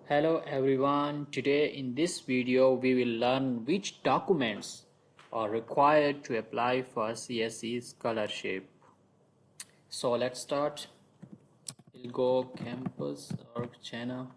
Hello everyone, today in this video we will learn which documents are required to apply for CSC Scholarship. So let's start. We'll go campus or channel.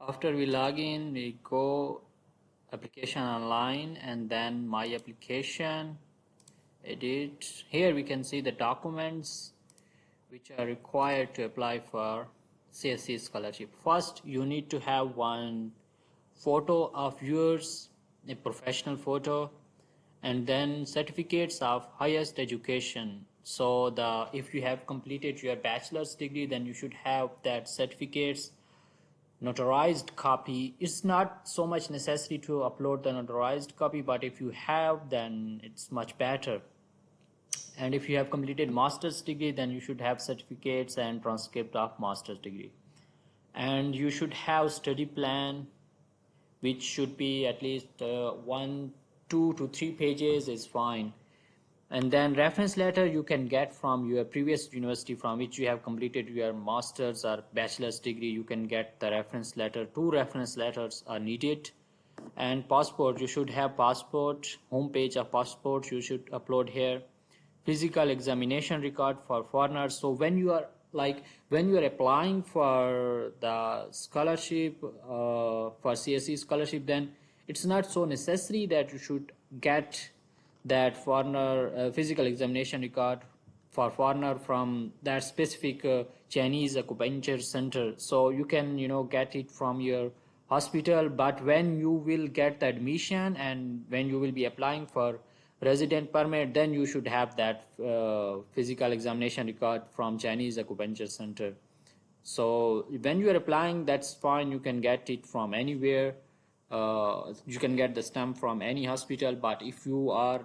After we log in, we go application online and then my application, edit. Here we can see the documents which are required to apply for CSC Scholarship. First, you need to have one photo of yours, a professional photo, and then certificates of highest education. So if you have completed your bachelor's degree, then you should have that certificates notarized copy. It's not so much necessary to upload the notarized copy, but if you have, then it's much better. And if you have completed master's degree, then you should have certificates and transcript of master's degree. And you should have study plan, which should be at least 2 to 3 pages is fine. And then reference letter you can get from your previous university from which you have completed your master's or bachelor's degree. You can get the reference letter. 2 reference letters are needed. And passport, you should have passport, home page of passport you should upload here. Physical examination record for foreigners. So when you are applying for the scholarship for CSE scholarship, then it's not so necessary that you should get that foreigner physical examination record for foreigner from that specific Chinese acupuncture center. So you can get it from your hospital, but when you will get the admission and when you will be applying for resident permit, then you should have that physical examination record from Chinese acupuncture center. So when you are applying, that's fine, you can get it from anywhere. You can get the stamp from any hospital, but if you are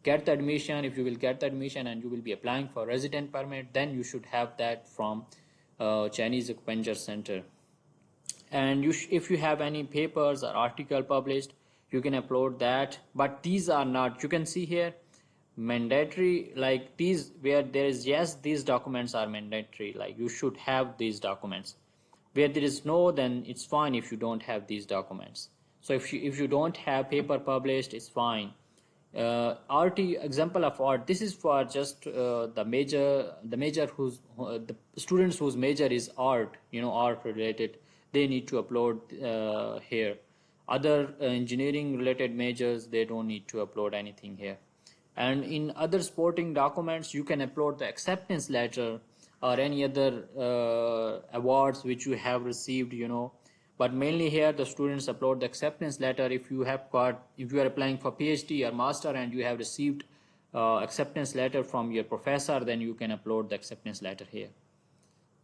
get the admission, if you will get the admission and you will be applying for resident permit, then you should have that from Chinese acupuncture center. And if you have any papers or article published, you can upload that, but these are not, you can see here, mandatory, like these where there is yes, these documents are mandatory, like you should have these documents. Where there is no, then it's fine if you don't have these documents. So if you don't have paper published, it's fine. RT, example of art, this is for just the major whose the students whose major is art, art related, they need to upload here. Other engineering related majors, they don't need to upload anything here. And in other sporting documents, you can upload the acceptance letter or any other awards which you have received, but mainly here the students upload the acceptance letter. If you are applying for PhD or master and you have received acceptance letter from your professor, then you can upload the acceptance letter here.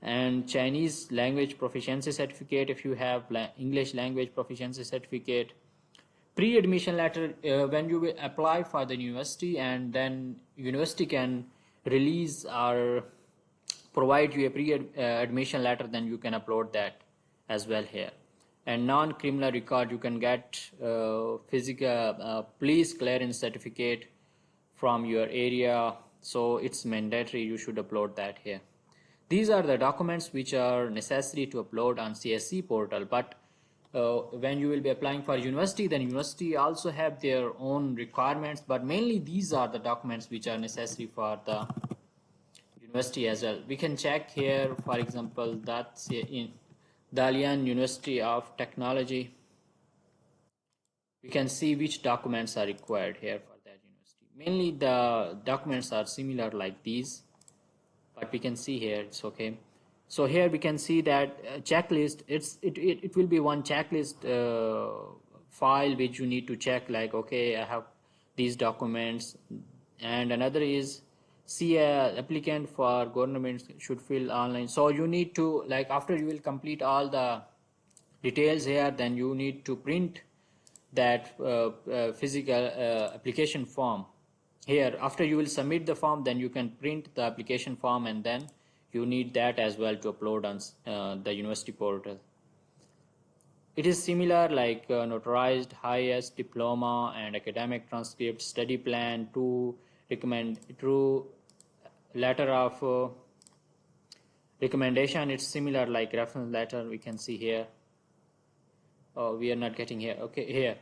And Chinese language proficiency certificate, if you have English language proficiency certificate. Pre-admission letter, when you will apply for the university, and then university can release or provide you a pre-admission letter, then you can upload that as well here. And non-criminal record, you can get physical police clearance certificate from your area, so it's mandatory, you should upload that here. These are the documents which are necessary to upload on CSC portal, but when you will be applying for university, then university also have their own requirements, but mainly these are the documents which are necessary for the university as well. We can check here, for example, that's in Dalian University of Technology. We can see which documents are required here for that university. Mainly the documents are similar like these, but we can see here it's okay. So here we can see that checklist, it will be one checklist file which you need to check, like okay, I have these documents. And another is see applicant for government should fill online. So you need to, like, after you will complete all the details here, then you need to print that physical application form here. After you will submit the form, then you can print the application form and then you need that as well to upload on the university portal. It is similar like notarized highest diploma and academic transcript, study plan, true letter of recommendation. It's similar like reference letter. We can see here. Oh, we are not getting here. Okay, here.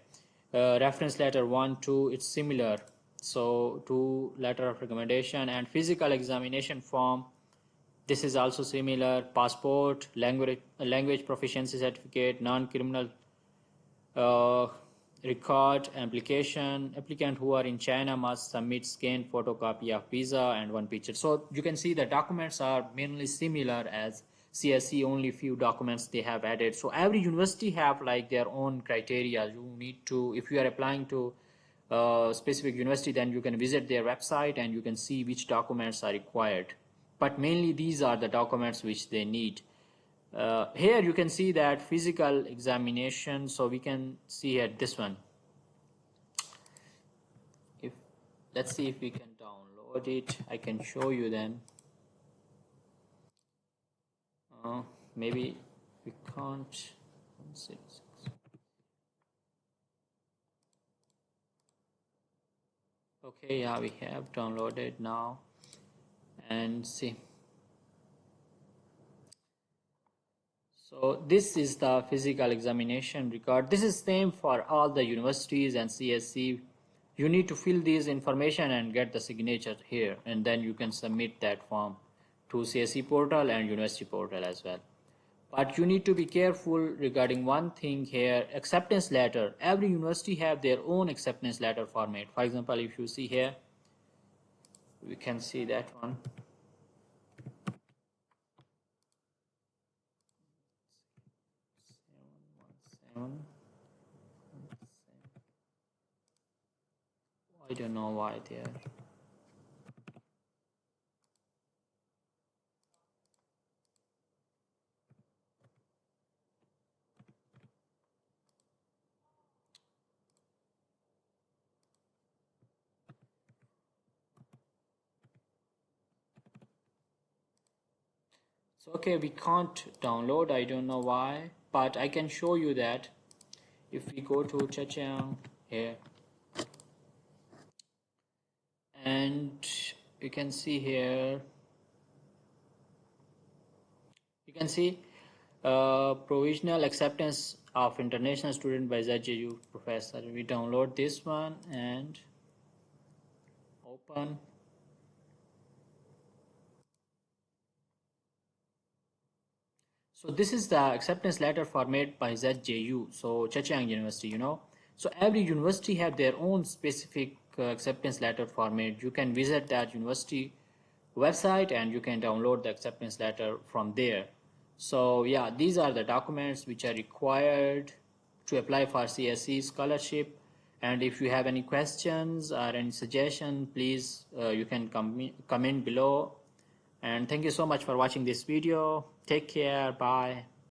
Reference letter 1, 2, it's similar. So, 2 letter of recommendation and physical examination form. This is also similar. Passport, language proficiency certificate, non-criminal uh, record, applicant who are in China must submit scanned photocopy of visa and one picture. So you can see the documents are mainly similar as CSC, only few documents they have added. So every university have like their own criteria. You need to, if you are applying to specific university, then you can visit their website and you can see which documents are required. But mainly these are the documents which they need. Here you can see that physical examination, so we can see here this one. If let's see if we can download it, I can show you then. Maybe we can't. Okay, yeah, we have downloaded now, and see. So this is the physical examination record. This is same for all the universities and CSC. You need to fill these information and get the signature here, and then you can submit that form to CSC portal and university portal as well. But you need to be careful regarding one thing here, acceptance letter. Every university have their own acceptance letter format. For example, if you see here, we can see that one. I don't know why there. So okay, we can't download, I don't know why, but I can show you that if we go to Chachang here, and you can see here, you can see provisional acceptance of international student by ZJU professor. We download this one and open. So this is the acceptance letter format by ZJU, so Zhejiang University, you know. So every university have their own specific acceptance letter format. You can visit that university website and you can download the acceptance letter from there. So yeah, these are the documents which are required to apply for CSC scholarship. And if you have any questions or any suggestion, please you can comment below. And thank you so much for watching this video. Take care. Bye.